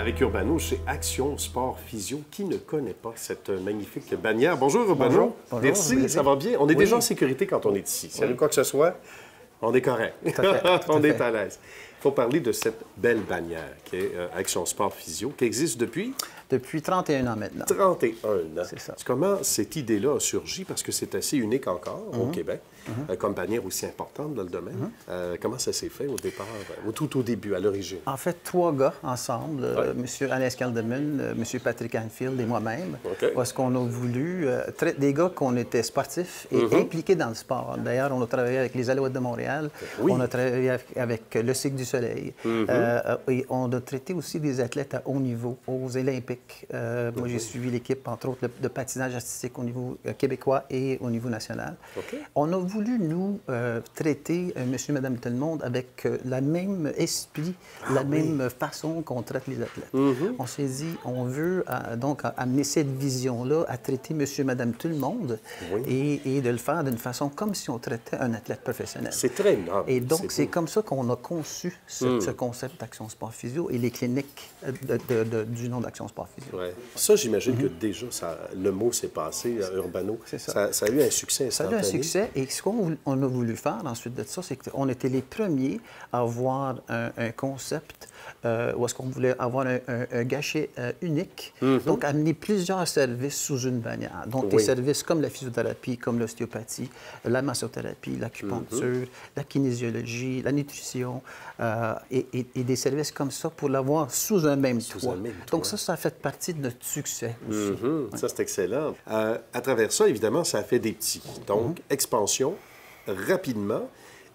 avec Urbano chez Action Sport Physio. Qui ne connaît pas cette magnifique bannière? Bonjour Urbano. Bonjour. Merci, Bonjour. ça va bien? On est déjà en sécurité quand on est ici. S'il y a quoi que ce soit, on est correct. On est à l'aise. Il faut parler de cette belle bannière qui est Action Sport Physio, qui existe depuis? Depuis 31 ans maintenant. 31 ans. C'est ça. Comment cette idée-là a surgi? Parce que c'est assez unique encore au Québec, comme bannière aussi importante dans le domaine. Comment ça s'est fait au départ, tout au début, à l'origine? En fait, 3 gars ensemble, M. Alain Scaldemon, M. Patrick Anfield et moi-même, parce qu'on a voulu, des gars qu'on était sportifs et impliqués dans le sport. D'ailleurs, on a travaillé avec les Alouettes de Montréal, on a travaillé avec le Cycle du Soleil, et on a traité aussi des athlètes à haut niveau, aux Olympiques. Moi, j'ai suivi l'équipe, entre autres, de patinage artistique au niveau québécois et au niveau national. On a voulu, nous, traiter monsieur, madame, tout le monde avec le même esprit, la même façon qu'on traite les athlètes. On s'est dit, on veut donc amener cette vision-là à traiter monsieur, madame, tout le monde et de le faire d'une façon comme si on traitait un athlète professionnel. C'est très noble. Et donc, c'est comme ça qu'on a conçu ce concept d'Action Sport Physio et les cliniques du nom d'Action Sport Physio. Ouais. Ça, j'imagine que déjà, le mot s'est passé à Urbano. Ça a eu un succès instantané. Ça a eu un succès. Et ce qu'on a voulu faire ensuite de ça, c'est qu'on était les premiers à avoir un concept où est-ce qu'on voulait avoir un guichet unique. Donc, amener plusieurs services sous une bannière. Donc, des services comme la physiothérapie, comme l'ostéopathie, la massothérapie, l'acupuncture, la kinésiologie, la nutrition, et des services comme ça pour l'avoir sous un même toit. Donc, ça a fait partie de notre succès aussi. Ça, c'est excellent. À travers ça, évidemment, ça a fait des petits. Donc, expansion, rapidement.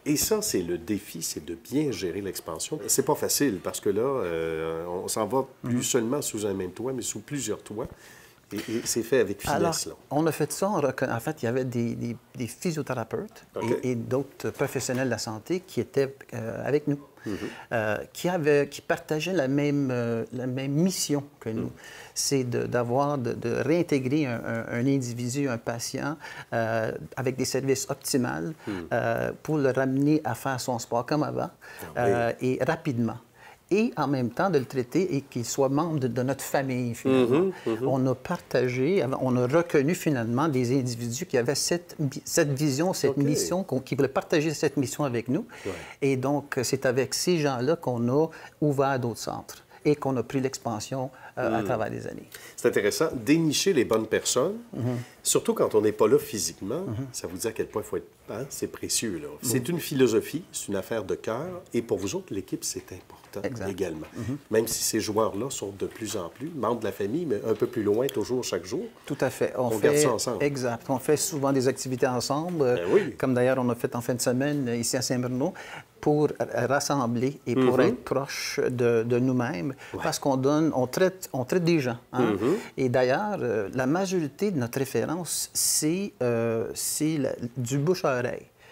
Et ça, c'est le défi, c'est de bien gérer l'expansion. C'est pas facile parce que là, on s'en va plus seulement sous un même toit, mais sous plusieurs toits. Et c'est fait avec finesse. Alors, là. on a fait ça. En fait, il y avait des physiothérapeutes et d'autres professionnels de la santé qui étaient avec nous, qui partageaient la même mission que nous. C'est de réintégrer un individu, un patient, avec des services optimaux pour le ramener à faire son sport comme avant et rapidement. Et en même temps de le traiter et qu'il soit membre de notre famille, finalement. On a partagé, on a reconnu finalement des individus qui avaient cette vision, cette mission, qui voulaient partager cette mission avec nous. Et donc, c'est avec ces gens-là qu'on a ouvert d'autres centres et qu'on a pris l'expansion à travers les années. C'est intéressant. Dénicher les bonnes personnes, surtout quand on n'est pas là physiquement, ça vous dit à quel point il faut être... Hein? C'est précieux, là. C'est une philosophie, c'est une affaire de cœur, et pour vous autres, l'équipe, c'est important également. Même si ces joueurs-là sont de plus en plus membres de la famille, mais un peu plus loin, toujours, chaque jour. Tout à fait. On garde ça ensemble. Exact. On fait souvent des activités ensemble, comme d'ailleurs on a fait en fin de semaine ici à Saint-Bruno, pour rassembler et pour être proche de nous-mêmes, parce on traite des gens. Hein? Et d'ailleurs, la majorité de notre référence, c'est du bouche-à-oreille.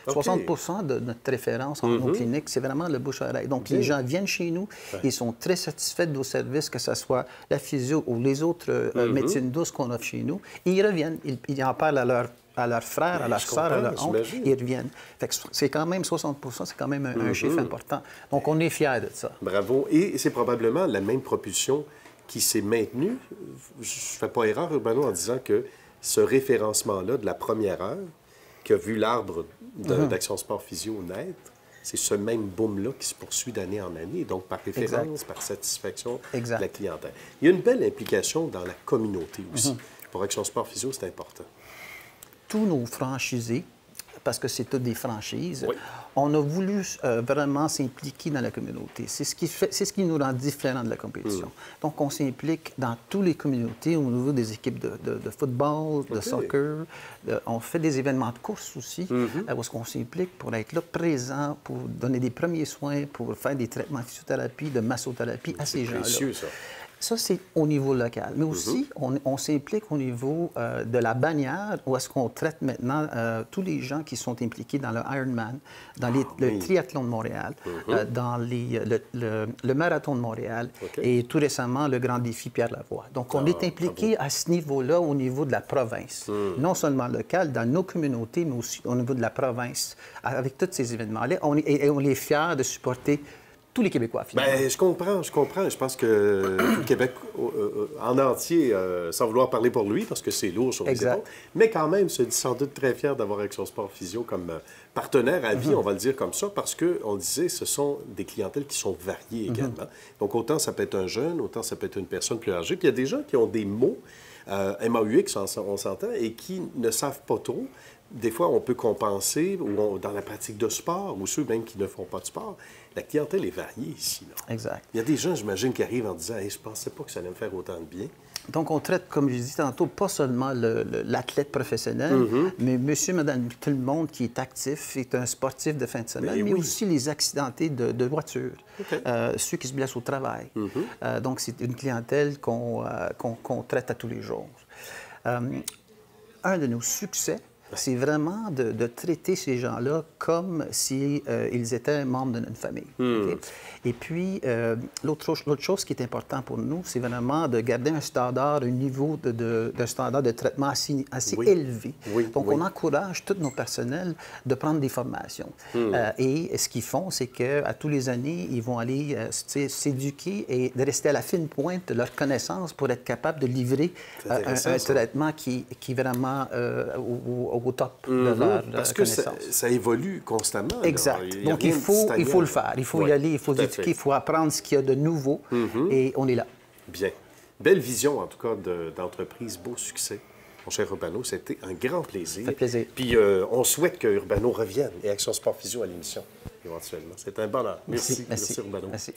60 de notre référence en nos cliniques, c'est vraiment le bouche-à-oreille. Donc, les gens viennent chez nous, ils sont très satisfaits de nos services, que ce soit la physio ou les autres médecines douces qu'on offre chez nous. Et ils reviennent, ils en parlent à leurs frères, à leurs sœurs, à leurs oncles, ils reviennent. C'est quand même 60 c'est quand même un chiffre important. Donc, on est fiers de ça. Bravo. Et c'est probablement la même propulsion qui s'est maintenue. Je ne fais pas erreur, Urbano, en disant que ce référencement-là de la première heure, qui a vu l'arbre d'Action Sport Physio naître, c'est ce même boom-là qui se poursuit d'année en année, donc par référence, par satisfaction de la clientèle. Il y a une belle implication dans la communauté aussi. Pour Action Sport Physio, c'est important. Tous nos franchisés, parce que c'est toutes des franchises, on a voulu vraiment s'impliquer dans la communauté. C'est ce qui nous rend différents de la compétition. Donc, on s'implique dans toutes les communautés au niveau des équipes de football, de soccer. On fait des événements de course aussi, où est-ce qu'on s'implique pour être là, présent, pour donner des premiers soins, pour faire des traitements de physiothérapie, de massothérapie à ces gens-là. C'est précieux, ça. Ça, c'est au niveau local. Mais aussi, on s'implique au niveau de la bannière, où est-ce qu'on traite maintenant tous les gens qui sont impliqués dans le Ironman, dans le triathlon de Montréal, dans le marathon de Montréal et tout récemment, le grand défi Pierre Lavoie. Donc, on est impliqué à ce niveau-là, au niveau de la province. Non seulement local, dans nos communautés, mais aussi au niveau de la province, avec tous ces événements-là. On est fiers de supporter tous les Québécois, finalement. Bien, je comprends. Je pense que tout le Québec en entier, sans vouloir parler pour lui, parce que c'est lourd sur les épaules, mais quand même, se dit sans doute très fier d'avoir Action Sport Physio comme partenaire à vie, on va le dire comme ça, parce qu'on le disait, ce sont des clientèles qui sont variées également. Donc, autant ça peut être un jeune, autant ça peut être une personne plus âgée. Puis il y a des gens qui ont des mots, MAUX, on s'entend, et qui ne savent pas trop. Des fois, on peut compenser dans la pratique de sport, ou ceux même qui ne font pas de sport. La clientèle est variée ici. Là. Exact. Il y a des gens, j'imagine, qui arrivent en disant hey, « je ne pensais pas que ça allait me faire autant de bien ». Donc, on traite, comme je disais tantôt, pas seulement l'athlète professionnel, mais monsieur, madame, tout le monde qui est actif, est un sportif de fin de semaine, mais aussi les accidentés de voiture, ceux qui se blessent au travail. Donc, c'est une clientèle qu'on traite à tous les jours. Un de nos succès, c'est vraiment de traiter ces gens-là comme s'ils étaient membres d'une famille. Okay? Et puis, l'autre chose qui est important pour nous, c'est vraiment de garder un standard, un niveau d'un standard de traitement assez élevé. Donc, on encourage tous nos personnels de prendre des formations. Et ce qu'ils font, c'est qu'à tous les années, ils vont aller s'éduquer et de rester à la fine pointe de leur connaissance pour être capable de livrer un traitement qui est vraiment au top de leur Parce que ça évolue constamment. Exact. Donc, il faut le faire. Il faut y aller, il faut éduquer, il faut apprendre ce qu'il y a de nouveau et on est là. Bien. Belle vision, en tout cas, d'entreprise. Beau succès. Mon cher Urbano, c'était un grand plaisir. Ça fait plaisir. Puis, on souhaite que Urbano revienne et Action Sport Physio à l'émission, éventuellement. C'est un bonheur. Merci. Merci, Urbano. Merci.